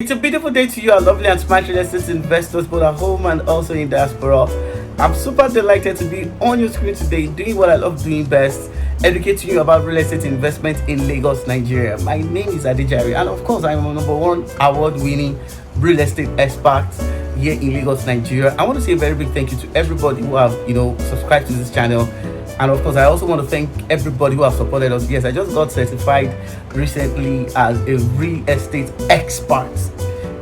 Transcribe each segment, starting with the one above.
It's a beautiful day to you, our lovely and smart real estate investors, both at home and also in diaspora. I'm super delighted to be on your screen today, doing what I love doing best, educating you about real estate investment in Lagos, Nigeria. My name is Adejari, and of course, I'm a #1 award-winning real estate expert here in Lagos, Nigeria. I want to say a very big thank you to everybody who have, subscribed to this channel. And of course, I also want to thank everybody who have supported us. Yes, I just got certified recently as a real estate expert,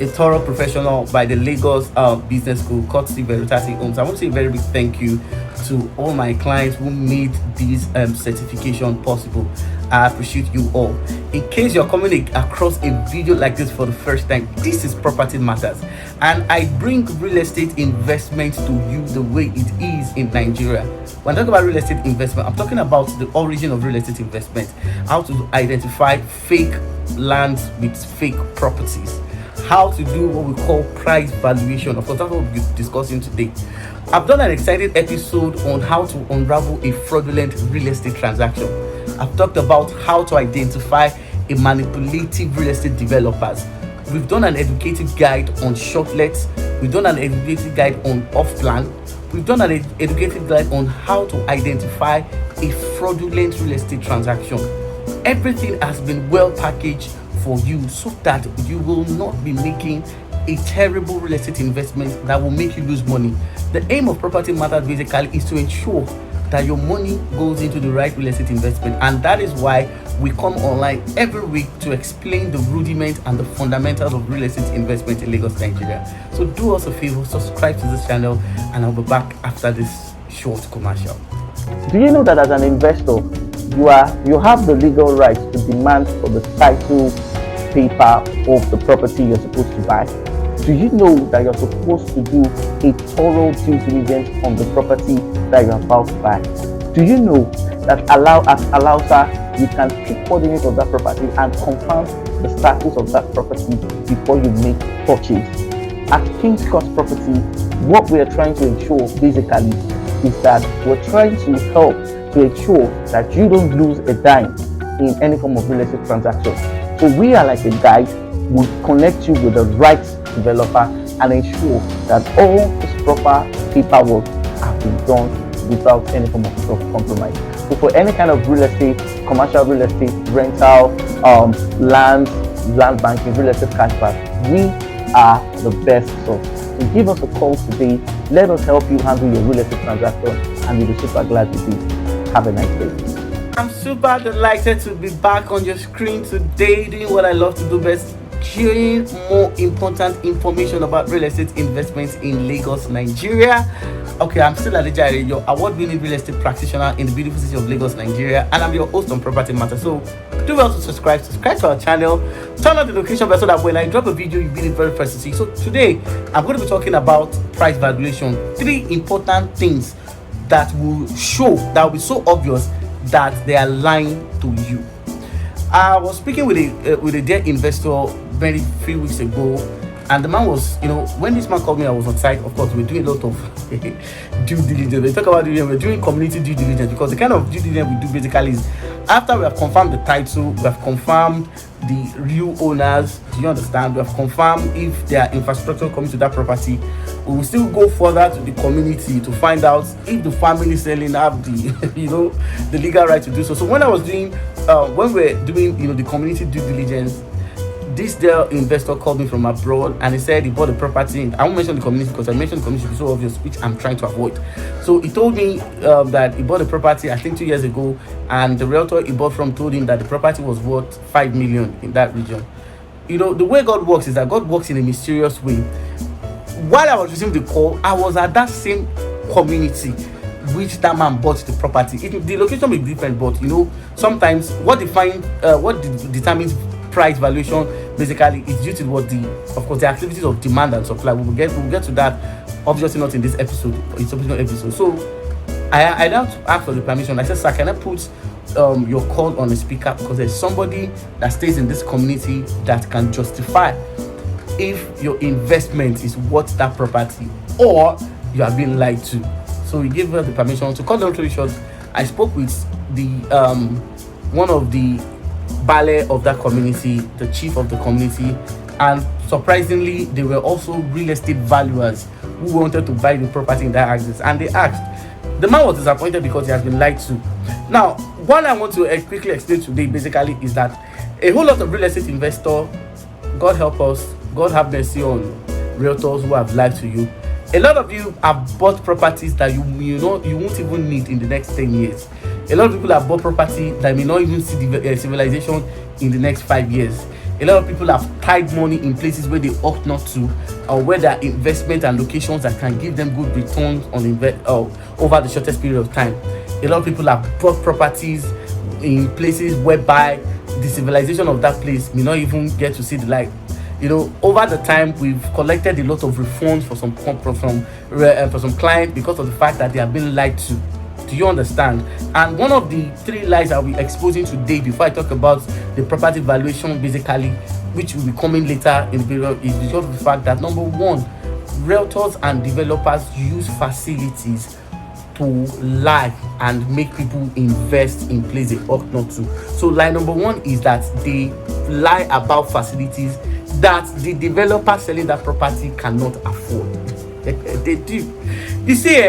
a thorough professional by the Lagos Business School, courtesy Veritasi Homes. I want to say a very big thank you to all my clients who made this certification possible. I appreciate you all. In case you're coming across a video like this for the first time, this is Property Matters, and I bring real estate investment to you the way it is in Nigeria. When I talk about real estate investment, I'm talking about the origin of real estate investment, how to identify fake lands with fake properties, how to do what we call price valuation. Of course, that's what we'll be discussing today. I've done an exciting episode on how to unravel a fraudulent real estate transaction. I've talked about how to identify a manipulative real estate developers. We've done an educative guide on shortlets. We've done an educative guide on off-plan. We've done an educative guide on how to identify a fraudulent real estate transaction. Everything has been well packaged for you so that you will not be making a terrible real estate investment that will make you lose money. The aim of Property Matters basically is to ensure that your money goes into the right real estate investment, and that is why we come online every week to explain the rudiment and the fundamentals of real estate investment in Lagos, Nigeria. So do us a favor, subscribe to this channel, and I'll be back after this short commercial. Do you know that as an investor, you have the legal right to demand for the title paper of the property you're supposed to buy? Do you know that you're supposed to do a thorough due diligence on the property that you're about to buy? Do you know that at Alausa, you can take coordinates of that property and confirm the status of that property before you make purchase? At King's Cost Property, what we are trying to ensure basically is that we're trying to help to ensure that you don't lose a dime in any form of real estate transaction. So we are like a guide. We'll connect you with the right developer and ensure that all this proper paperwork have been done without any form of compromise. So for any kind of real estate, commercial real estate, rental, land banking, real estate cashback, we are the best source. So give us a call today. Let us help you handle your real estate transaction, and we'll be super glad to do. Have a nice day. I'm super delighted to be back on your screen today, doing what I love to do best, sharing more important information about real estate investments in Lagos, Nigeria. Okay, I'm still Adejari, your award-winning real estate practitioner in the beautiful city of Lagos, Nigeria, and I'm your host on Property Matters. So do well to subscribe to our channel, turn on the notification bell so that when I drop a video, you'll be the very first to see. So today, I'm going to be talking about price valuation. 3 important things that will will be so obvious that they are lying to you. I was speaking with a dear investor very few weeks ago, and the man was, when this man called me, I was on site. Of course, we're doing a lot of due diligence. They talk about we're doing community due diligence, because the kind of due diligence we do basically is after we have confirmed the title, we have confirmed the real owners. Do you understand? We have confirmed if there are infrastructure coming to that property. We will still go further to the community to find out if the family selling have the the legal right to do so. So when I was doing when we're doing the community due diligence, this dear investor called me from abroad and he said he bought a property. I won't mention the community because I mentioned the community is so obvious, which I'm trying to avoid. So he told me that he bought a property, I think 2 years ago, and the realtor he bought from told him that the property was worth 5 million in that region. The way God works is that God works in a mysterious way. While I was receiving the call, I was at that same community which that man bought the property. The location will be different, but sometimes what determines price valuation basically is due to the activities of demand and supply. We'll get to that, obviously not in this episode, it's a subsequent episode. So I now asked for the permission. I said, sir, can I put your call on the speaker, because there's somebody that stays in this community that can justify if your investment is worth that property or you are being lied to. So he gave her the permission. To cut the story short, I spoke with the one of the Bale of that community, the chief of the community, and surprisingly they were also real estate valuers who wanted to buy the property in that axis, and they asked. The man was disappointed because he has been lied to. Now, what I want to quickly explain today basically is that a whole lot of real estate investor, God help us, God have mercy on realtors who have lied to you. A lot of you have bought properties that you won't even need in the next 10 years. A lot of people have bought property that may not even see civilization in the next 5 years. A lot of people have tied money in places where they ought not to, or where there are investment and locations that can give them good returns on over the shortest period of time. A lot of people have bought properties in places whereby the civilization of that place may not even get to see the light. Over the time, we've collected a lot of refunds for some clients because of the fact that they have been lied to. Do you understand? And one of the 3 lies I'll be exposing today before I talk about the property valuation basically, which will be coming later in the video, is because of the fact that number 1, realtors and developers use facilities to lie and make people invest in places they ought not to. So lie number 1 is that they lie about facilities that the developer selling that property cannot afford. They do. You see,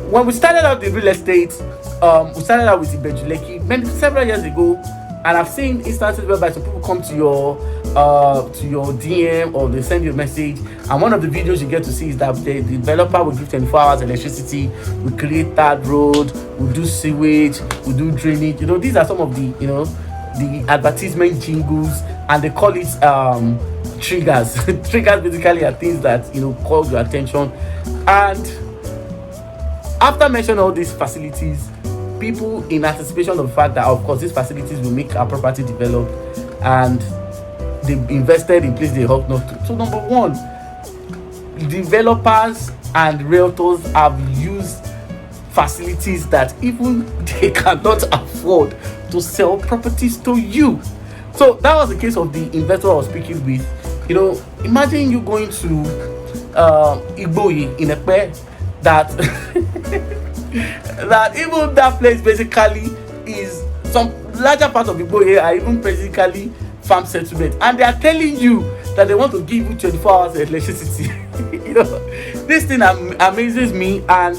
when we started out in real estate, we started out with Ibeju Lekki several years ago, and I've seen instances whereby some people come to your DM or they send you a message, and one of the videos you get to see is that the developer will give 24 hours electricity, we create that road, we do sewage, we do drainage. These are some of the advertisement jingles, and they call it triggers. Triggers basically are things that call your attention. And after mentioning all these facilities, people, in anticipation of the fact that of course these facilities will make our property develop, and they invested in places they hope not to. So number 1, developers and realtors have used facilities that even they cannot afford to sell properties to you. So that was the case of the investor I was speaking with. Imagine you going to Ibeju Lekki, that that even that place basically is some larger part of Ibeju are even basically farm settlement, and they are telling you that they want to give you 24 hours electricity. This thing amazes me, and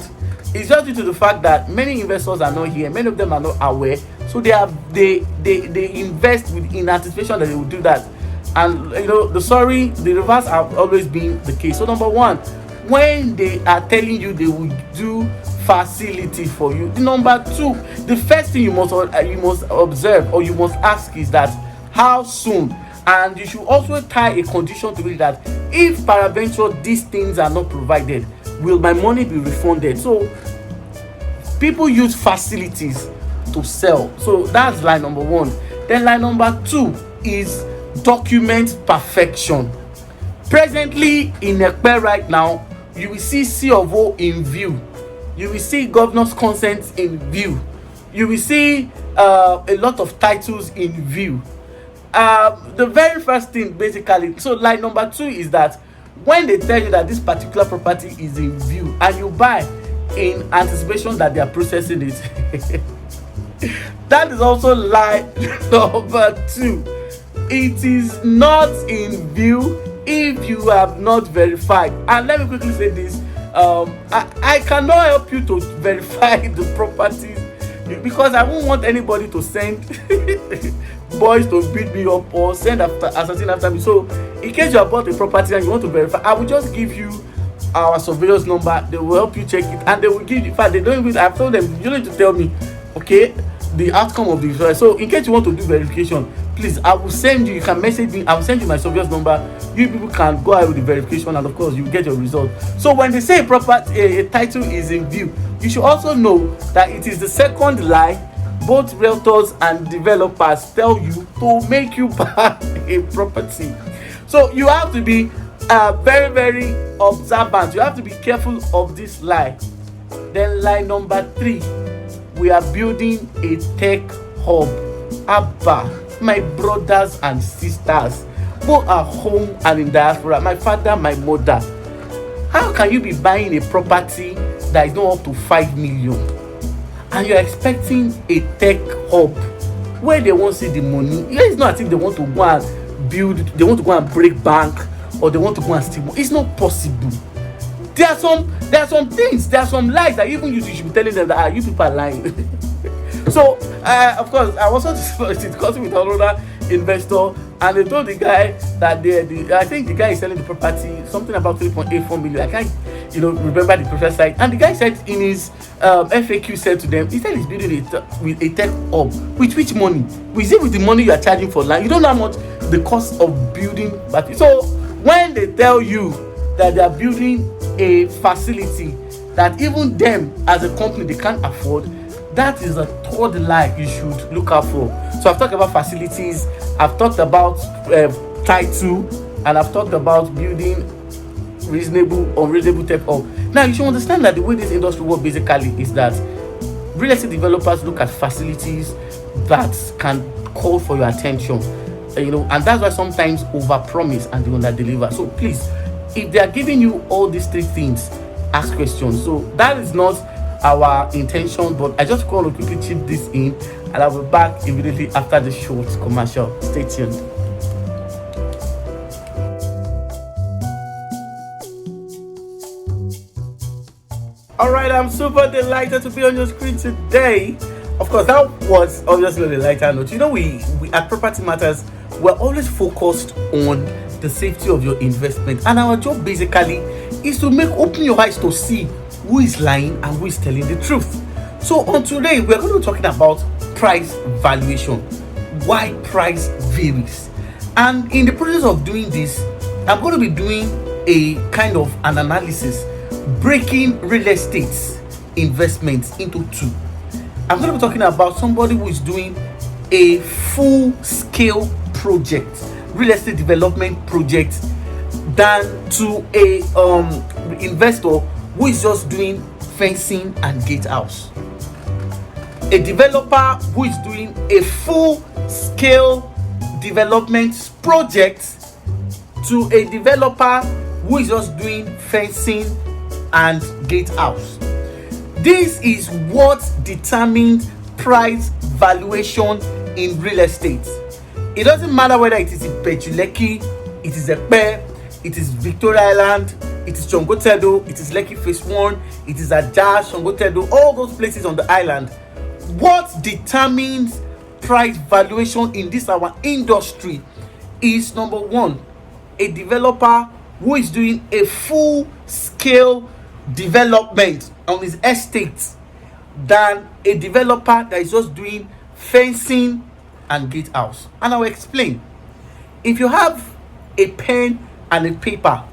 it's just due to the fact that many investors are not here, many of them are not aware, so they invest in anticipation that they will do that. And the reverse have always been the case. So number 1, when they are telling you they will do facility for you, number 2, the first thing you must observe or you must ask is that how soon, and you should also tie a condition to it that if peradventure these things are not provided, will my money be refunded? So people use facilities to sell. So that's line number 1. Then line number 2 is document perfection. Presently in Ekpe right now, you will see C of O in view, you will see governor's consent in view, you will see a lot of titles in view. The very first thing basically, so line number 2 is that when they tell you that this particular property is in view and you buy in anticipation that they are processing it, that is also lie number 2. It is not in view if you have not verified. And let me quickly say this, I cannot help you to verify the properties because I won't want anybody to send boys to beat me up or send assassin after me. So in case you have bought a property and you want to verify, I will just give you our surveillance number. They will help you check it, and they will give you, in fact they don't even, I've told them you need to tell me the outcome of the survey. So in case you want to do verification, please, I will send you can message me, I will send you my surveillance number. You people can go ahead with the verification, and of course you get your result. So when they say a title is in view, you should also know that it is the second lie both realtors and developers tell you to make you buy a property. So you have to be very, very observant. You have to be careful of this lie. Then lie number 3, we are building a tech hub. Abba, my brothers and sisters, both at home and in diaspora, my father, my mother, how can you be buying a property that is not up to 5 million and you're expecting a tech hub where they won't see the money? It's not as if they want to go and build, they want to go and break bank, or they want to go and steal. It's not possible. There are some things, there are some lies that even you should be telling them that you people are lying. So of course I was also discussing with another investor, and they told the guy that I think the guy is selling the property something about 3.84 million. I can't remember the precise site, and the guy said in his FAQ said to them, he said he's building with a tech hub. With which money? Is it with the money you are charging for land? You don't know how much the cost of building that. So when they tell you that they are building a facility that even them as a company they can't afford, that is a third lie you should look out for. So I've talked about facilities, I've talked about Tittok, and I've talked about building unreasonable tech up. Now you should understand that the way this industry works basically is that real estate developers look at facilities that can call for your attention, and that's why sometimes overpromise and they underdeliver. So please, if they are giving you all these three things, ask questions. So that is not our intention, but I just want to quickly chip this in, and I'll be back immediately after the short commercial. Stay tuned. Alright, I'm super delighted to be on your screen today. Of course, that was obviously the lighter note. We at Property Matters, we're always focused on the safety of your investment, and our job basically is to open your eyes to see who is lying and who is telling the truth. So on today, we're going to be talking about price valuation, why price varies. And in the process of doing this, I'm going to be doing a kind of an analysis, breaking real estate investments into two. I'm going to be talking about somebody who is doing a full scale project, real estate development project, than to a investor who is just doing fencing and gatehouse. A developer who is doing a full scale development project to a developer who is just doing fencing and gatehouse. This is what determines price valuation in real estate. It doesn't matter whether it is Ibeju Lekki, it is Ekpe, it is Victoria Island, it is Chongotedo, it is Lekki Phase 1, it is Ajah, Chongotedo, all those places on the island. What determines price valuation in this our industry is, number one, a developer who is doing a full scale development on his estate than a developer that is just doing fencing and gatehouse. And I will explain. If you have a pen and a paper,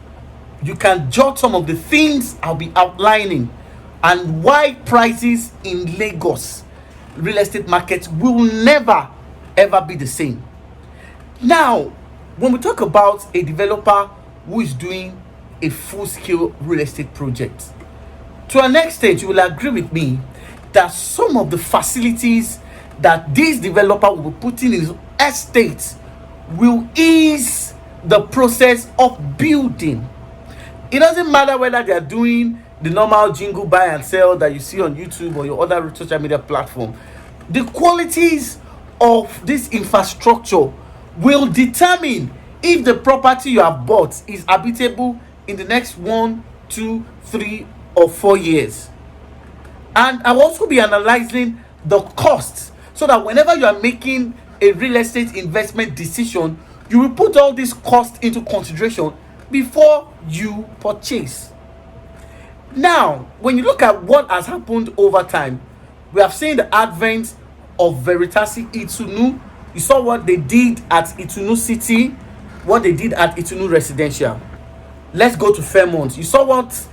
you can jot some of the things I'll be outlining and why prices in Lagos real estate market will never ever be the same. Now, when we talk about a developer who is doing a full-scale real estate project, to an extent you will agree with me that some of the facilities that this developer will be putting in his estate will ease the process of building. It doesn't matter whether they are doing the normal jingle buy and sell that you see on YouTube or your other social media platform. The qualities of this infrastructure will determine if the property you have bought is habitable in the next 1, 2, 3 or 4 years. And I'll also be analyzing the costs, so that whenever you are making a real estate investment decision, you will put all these costs into consideration before you purchase. Now, when you look at what has happened over time, we have seen the advent of Veritasi Itunu. You saw what they did at Itunu City, what they did at Itunu Residential. Let's go to Fairmont. You saw what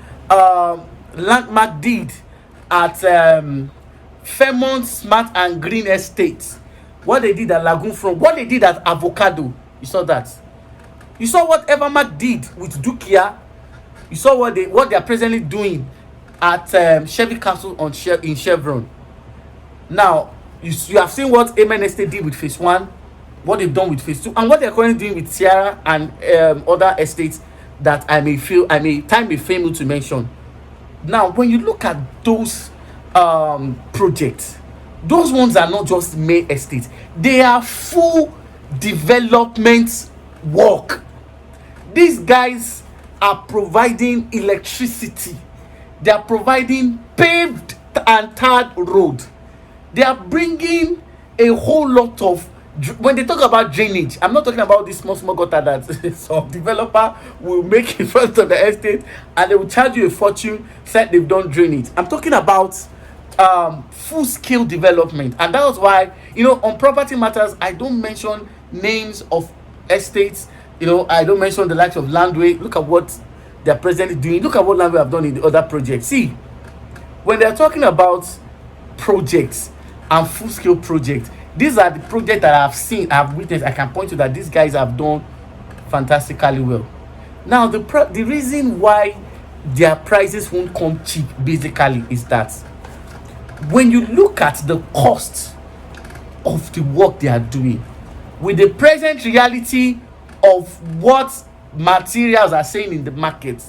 Landmark did at Fairmont Smart and Green Estates, what they did at Lagoon Front, what they did at Avocado. You saw that. You saw what Evermark did with Dukia. You saw what they are presently doing at Chevy Castle in Chevron. Now you have seen what Amen Estate did with Phase 1, what they've done with Phase 2, and what they're currently doing with Sierra and other estates that time may fail me to mention. Now, when you look at those projects, those ones are not just main estates; they are full development work. These guys are providing electricity, they are providing paved and tarred road, they are bringing a whole lot of, when they talk about drainage, I'm not talking about this small gutter that some developer will make in front of the estate and they will charge you a fortune said they've done drainage. I'm talking about full scale development. And that was why, on property matters, I don't mention names of estates. I don't mention the likes of Landway. Look at what they're presently doing. Look at what Landway have done in the other projects. See, when they're talking about projects and full scale projects, these are the projects that I've seen, I've witnessed. I can point to that these guys have done fantastically well. Now, the reason why their prices won't come cheap basically is that when you look at the cost of the work they are doing with the present reality of what materials are saying in the market,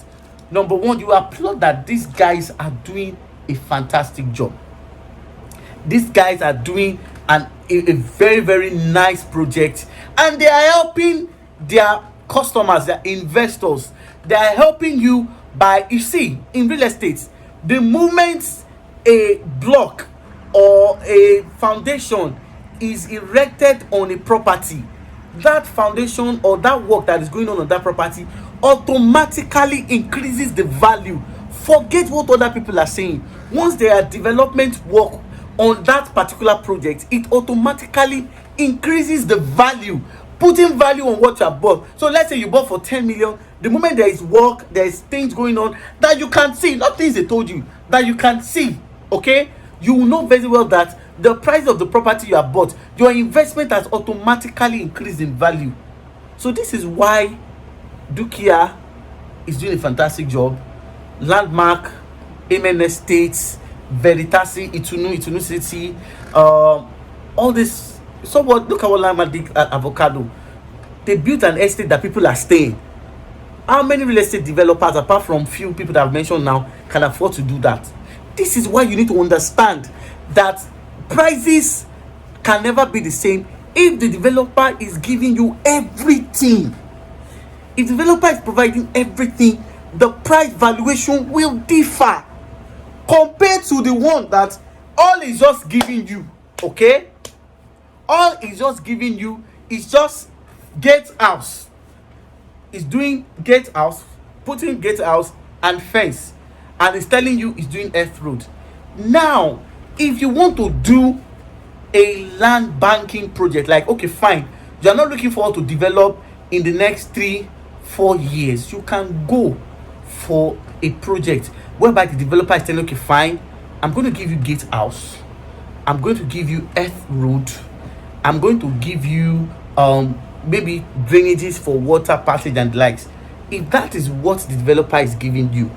number one, you applaud that these guys are doing a fantastic job. These guys are doing a very, very nice project, and they are helping their customers, their investors. They are helping you by, you see, in real estate, the moment a block or a foundation is erected on a property, that foundation or that work that is going on that property automatically increases the value. Forget what other people are saying. Once there are development work on that particular project, it automatically increases the value, putting value on what you have bought. So let's say you bought for 10 million. The moment there is work, there is things going on that you can see, not things they told you, that you can see, okay, you will know very well that the price of the property you have bought, your investment has automatically increased in value. So this is why Dukia is doing a fantastic job. Landmark, Amen Estates, Veritasi, Itunu City, all this. So what? Look at what Landmark did at Avocado. They built an estate that people are staying. How many real estate developers, apart from few people that I've mentioned now, can afford to do that? This is why you need to understand that prices can never be the same if the developer is giving you everything. If the developer is providing everything, the price valuation will differ compared to the one that all is just giving you. Okay, all is just giving you is just gate house. Is doing gate house, putting gate house and fence, and is telling you is doing earth road. Now, if you want to do a land banking project, like, okay, fine, you are not looking forward to develop in the next 3-4 years, you can go for a project whereby the developer is telling, okay, fine, I'm going to give you gate house, I'm going to give you earth road, I'm going to give you maybe drainages for water passage and the likes. If that is what the developer is giving you,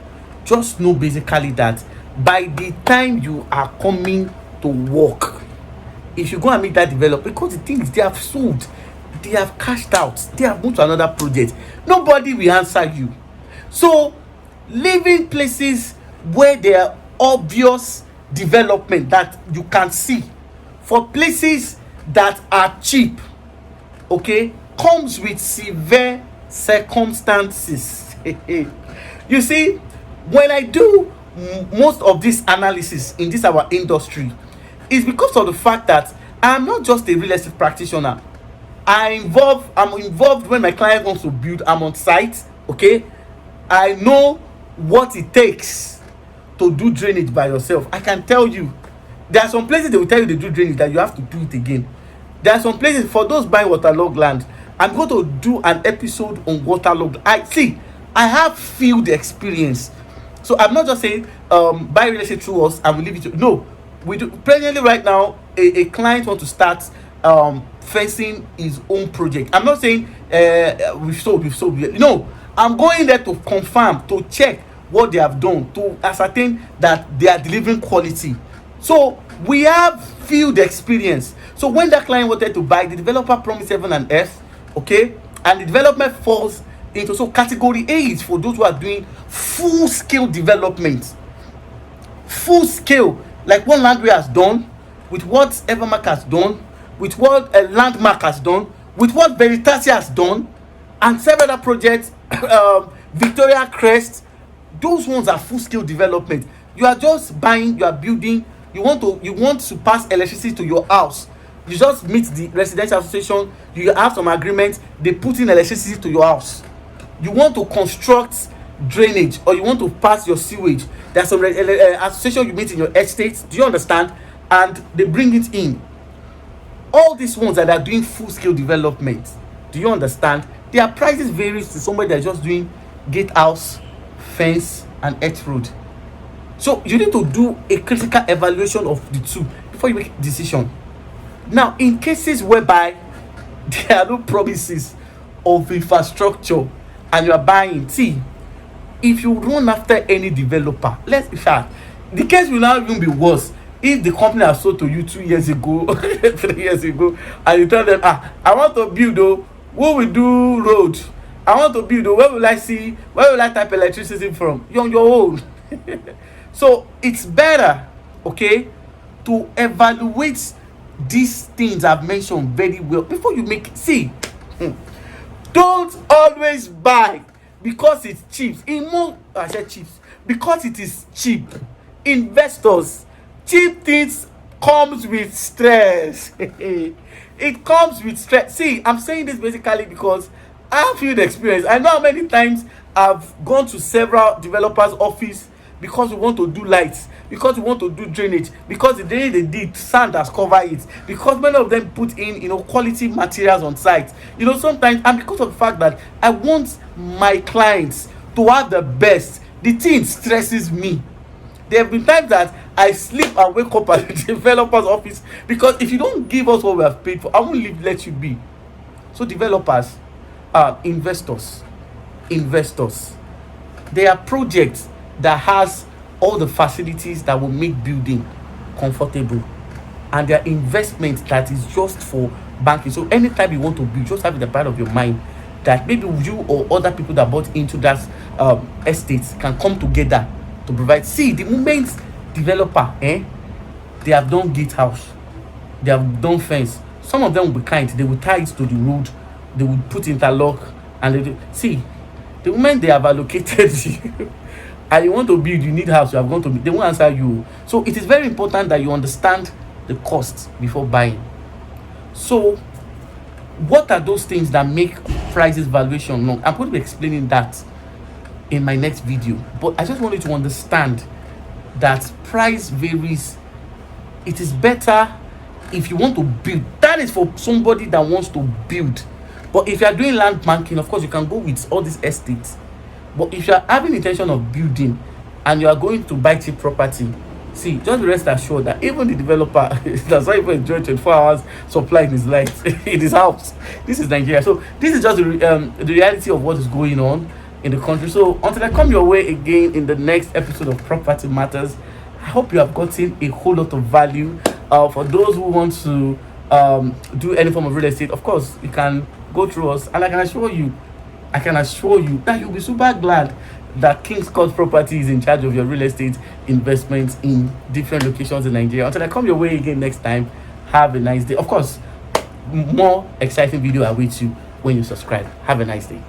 just know basically that by the time you are coming to work, if you go and meet that developer, because the things they have sold, they have cashed out, they have moved to another project, nobody will answer you. So living places where there are obvious development that you can see for places that are cheap, okay, comes with severe circumstances. You see, when I do most of this analysis in this our industry, is because of the fact that I'm not just a real estate practitioner. I'm involved when my client wants to build. I'm on site, okay. I know what it takes to do drainage by yourself. I can tell you, there are some places they will tell you they do drainage that you have to do it again. There are some places for those buying waterlogged land. I'm going to do an episode on waterlogged. I have field experience, so I'm not just saying buy real estate through us and we leave it to, no. We do presently right now. A client want to start fencing his own project. I'm not saying we've sold. No, I'm going there to confirm, to check what they have done, to ascertain that they are delivering quality. So we have field experience. So when that client wanted to buy, the developer promised heaven and earth, okay, and the development falls into, so category A is for those who are doing full scale development, full scale, like what Landway has done, with what Evermark has done, with what Landmark has done, with what Veritasi has done. and several other projects, Victoria Crest. Those ones are full scale development. You are just buying, you are building. You want to pass electricity to your house. You just meet the residential association, you have some agreement, they put in electricity to your house. You want to construct drainage, or you want to pass your sewage, there's some association you meet in your estate. Do you understand? And they bring it in. All these ones that are doing full scale development, do you understand? Their prices varies to somebody that's just doing gatehouse, fence, and earth road. So you need to do a critical evaluation of the two before you make a decision. Now, in cases whereby there are no promises of infrastructure and you are buying, see, if you run after any developer, in fact, the case will now even be worse if the company has sold to you 2 years ago, 3 years ago, and you tell them, I want to build, who will do road? I want to build, where will I tap electricity from? You're on your own. So it's better, okay, to evaluate these things I've mentioned very well before you make it. See, don't always buy because it's cheap. I said cheap because it is cheap. Investors, cheap things comes with stress. It comes with stress. See, I'm saying this basically because I have field experience. I know how many times I've gone to several developers' office because we want to do lights, because we want to do drainage, because the day they did, sand has covered it, because many of them put in quality materials on site, sometimes, and because of the fact that I want my clients to have the best, the thing stresses me. There have been times that I sleep and wake up at the developer's office because if you don't give us what we have paid for, I won't let you be. So developers, investors, they are projects that has all the facilities that will make building comfortable, and their investment that is just for banking. So anytime you want to build, just have in the back of your mind that maybe you or other people that bought into that estate can come together to provide. See, the moment developer, they have done gatehouse, they have done fence, some of them will be kind, they will tie it to the road, they will put interlock, and see, the moment they have allocated you and you want to build, you need house, you have gone to build, they won't answer you. So it is very important that you understand the cost before buying. So what are those things that make prices valuation long? I'm going to be explaining that in my next video, but I just want you to understand that price varies. It is better if you want to build. That is for somebody that wants to build. But if you are doing land banking, of course you can go with all these estates. But if you are having intention of building and you are going to buy cheap property, see, just rest assured that even the developer does not even enjoy 24 hours supply in his life, in his house. This is Nigeria. So this is just the reality of what is going on in the country. So until I come your way again in the next episode of Property Matters, I hope you have gotten a whole lot of value. For those who want to do any form of real estate, of course you can go through us, and I can assure you that you'll be super glad that King's Court Property is in charge of your real estate investments in different locations in Nigeria. Until I come your way again next time, have a nice day. Of course, more exciting video awaits you when you subscribe. Have a nice day.